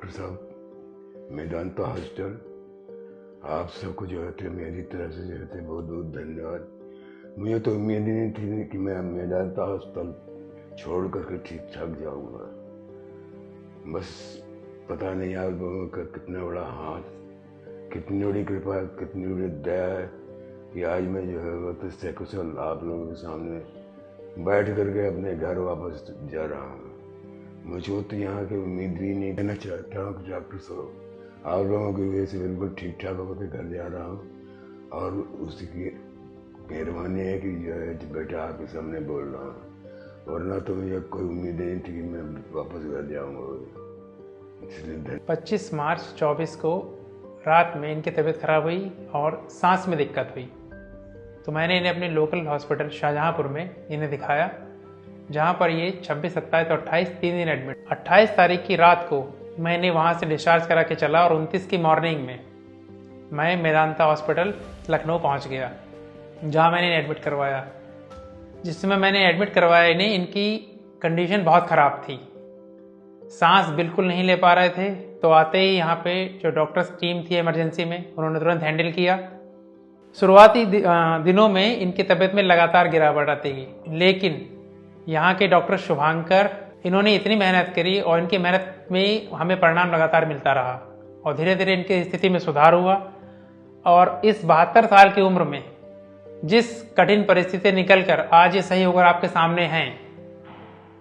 Doctor साहब, Medanta hospital, आप सबको जो है मेरी तरफ से जो है बहुत बहुत धन्यवाद। मुझे तो उम्मीद ही नहीं थी कि मैं मेदांता हॉस्पिटल छोड़ करके ठीक ठाक जाऊंगा। बस पता नहीं आप लोगों का कितना बड़ा हाथ, कितनी बड़ी कृपा, कितनी बड़ी दया है कि आज मैं जो है वो तो सकुशल आप लोगों के सामने बैठ करके अपने घर वापस जा रहा हूँ। मुझको तो यहाँ की उम्मीद भी नहीं करना चाहता हूँ कि डॉक्टर साहब आप लोगों की वजह से बिल्कुल ठीक ठाक होकर घर जा रहा हूँ और उसकी मेहरबानी है कि जो है बेटा आपके सामने बोल रहा हूँ, वरना तो मुझे कोई उम्मीद नहीं थी कि मैं वापस घर जाऊँगा। इसलिए 25 मार्च 24 को रात में इनकी तबीयत खराब हुई और सांस में दिक्कत हुई, तो मैंने इन्हें अपने लोकल हॉस्पिटल शाहजहाँपुर में इन्हें दिखाया, जहाँ पर ये 26, 27 और 28 3 दिन एडमिट। 28 तारीख की रात को मैंने वहाँ से डिस्चार्ज करा के चला और 29 की मॉर्निंग में मैं मेदांता हॉस्पिटल लखनऊ पहुँच गया, जहाँ मैंने इन्हें एडमिट करवाया। जिस समय मैंने एडमिट करवाया इन्हें, इनकी कंडीशन बहुत ख़राब थी, सांस बिल्कुल नहीं ले पा रहे थे। तो आते ही यहाँ पे जो डॉक्टर्स टीम थी इमरजेंसी में, उन्होंने तुरंत हैंडल किया। शुरुआती दिनों में इनकी तबीयत में लगातार गिरावट आती गई, लेकिन यहाँ के डॉक्टर शुभांकर, इन्होंने इतनी मेहनत करी और इनकी मेहनत में हमें परिणाम लगातार मिलता रहा और धीरे धीरे इनकी स्थिति में सुधार हुआ। और इस 72 साल की उम्र में जिस कठिन परिस्थिति निकलकर आज ये सही होकर आपके सामने हैं,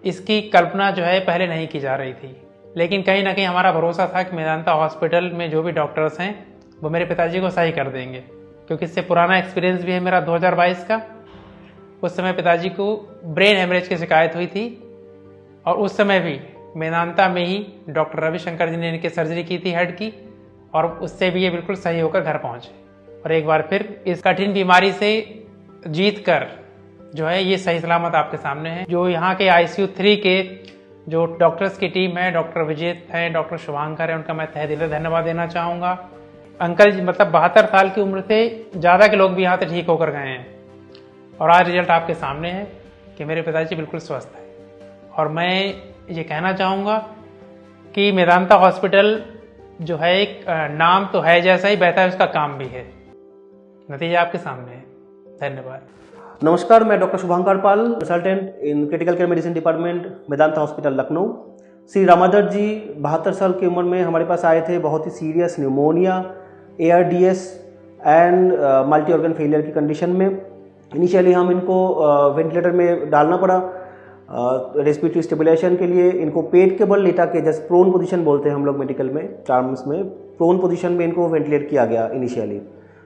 इसकी कल्पना जो है पहले नहीं की जा रही थी। लेकिन कहीं ना कहीं हमारा भरोसा था कि मेदांता हॉस्पिटल में जो भी डॉक्टर्स हैं वो मेरे पिताजी को सही कर देंगे, क्योंकि इससे पुराना एक्सपीरियंस भी है मेरा 2022 का। उस समय पिताजी को ब्रेन हेमरेज की शिकायत हुई थी और उस समय भी मेदांता में ही डॉक्टर रविशंकर जी ने इनकी सर्जरी की थी हेड की, और उससे भी ये बिल्कुल सही होकर घर पहुंचे और एक बार फिर इस कठिन बीमारी से जीत कर जो है ये सही सलामत आपके सामने है। जो यहाँ के ICU 3 के जो डॉक्टर्स की टीम है, डॉक्टर विजय हैं, डॉक्टर शुभांकर है, उनका मैं तहे दिल से धन्यवाद देना चाहूँगा। अंकल जी मतलब 72 साल की उम्र से ज़्यादा के लोग भी यहाँ से ठीक होकर गए हैं और आज रिजल्ट आपके सामने है कि मेरे पिताजी बिल्कुल स्वस्थ है। और मैं ये कहना चाहूँगा कि मेदांता हॉस्पिटल जो है एक नाम तो है जैसा ही बहता है उसका काम भी है। नतीजा आपके सामने है। धन्यवाद। नमस्कार, मैं doctor Shubhankar Pal, consultant in critical care medicine department, Medanta hospital Lucknow. Shri Ramadar ji 72 साल की उम्र में हमारे पास आए थे, बहुत ही serious pneumonia, ARDS and multi organ failure की कंडीशन में। इनिशियली हम इनको वेंटिलेटर में डालना पड़ा रेस्पिरेटरी स्टेबलाइजेशन के लिए। इनको पेट के बल लेटा के, जस्ट प्रोन पोजीशन बोलते हैं हम लोग मेडिकल में टर्म्स में, प्रोन पोजीशन में इनको वेंटिलेट किया गया इनिशियली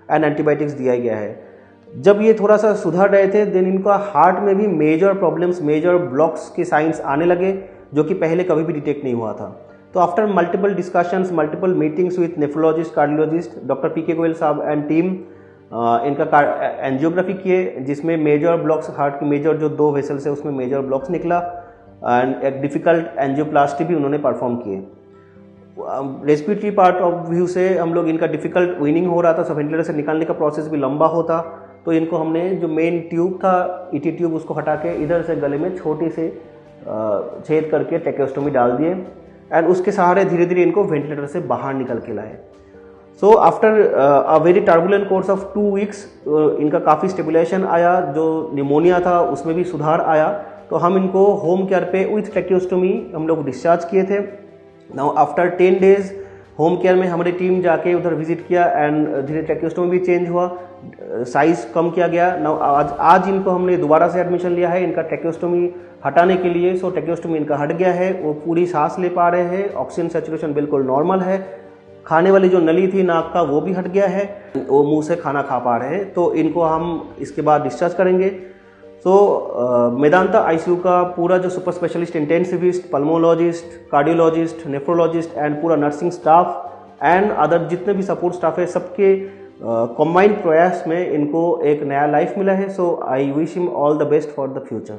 एंड एंटीबायोटिक्स दिया गया है। जब ये थोड़ा सा सुधर रहे थे, देन इनका हार्ट में भी मेजर प्रॉब्लम्स, मेजर ब्लॉक्स के साइंस आने लगे, जो कि पहले कभी भी डिटेक्ट नहीं हुआ था। तो after multiple discussions, multiple meetings with nephrologist, cardiologist, doctor PK Goyal साहब एंड टीम, इनका एंजियोग्राफी किए, जिसमें मेजर ब्लॉक्स, हार्ट की मेजर जो 2 वेसल्स है उसमें मेजर ब्लॉक्स निकला एंड एक डिफिकल्ट एंजियोप्लास्टी भी उन्होंने परफॉर्म किए। रेस्पिरेटरी पार्ट ऑफ व्यू से हम लोग, इनका डिफिकल्ट वीनिंग हो रहा था, सब वेंटिलेटर से निकालने का प्रोसेस भी लंबा होता, तो इनको हमने जो मेन ट्यूब था ET ट्यूब उसको हटा के इधर से गले में छोटी से छेद करके ट्रैकेस्टोमी डाल दिए एंड उसके सहारे धीरे धीरे इनको वेंटिलेटर से बाहर निकल के लाए। So after a very turbulent course of 2 weeks इनका काफ़ी स्टेबलाइजेशन आया, जो निमोनिया था उसमें भी सुधार आया। तो हम इनको होम केयर पे विथ ट्रैकेस्टोमी हम लोग डिस्चार्ज किए थे। Now after 10 days home care में हमारी टीम जाके उधर विजिट किया एंड धीरे ट्रैकेस्टोमी भी चेंज हुआ, साइज कम किया गया। नाउ आज इनको हमने दोबारा से एडमिशन लिया है इनका ट्रैकेस्टोमी हटाने के लिए। सो ट्रैकेस्टोमी इनका हट गया है, वो पूरी सांस ले पा रहे हैं, ऑक्सीजन सैचुरेशन बिल्कुल नॉर्मल है, खाने वाली जो नली थी नाक का वो भी हट गया है, वो मुंह से खाना खा पा रहे हैं। तो इनको हम इसके बाद डिस्चार्ज करेंगे। सो मेदांता ICU का पूरा जो super specialist, intensivist, pulmonologist, cardiologist, nephrologist and पूरा नर्सिंग स्टाफ एंड अदर जितने भी सपोर्ट स्टाफ है, सबके कंबाइंड प्रयास में इनको एक नया लाइफ मिला है। So I wish him all the best for the future.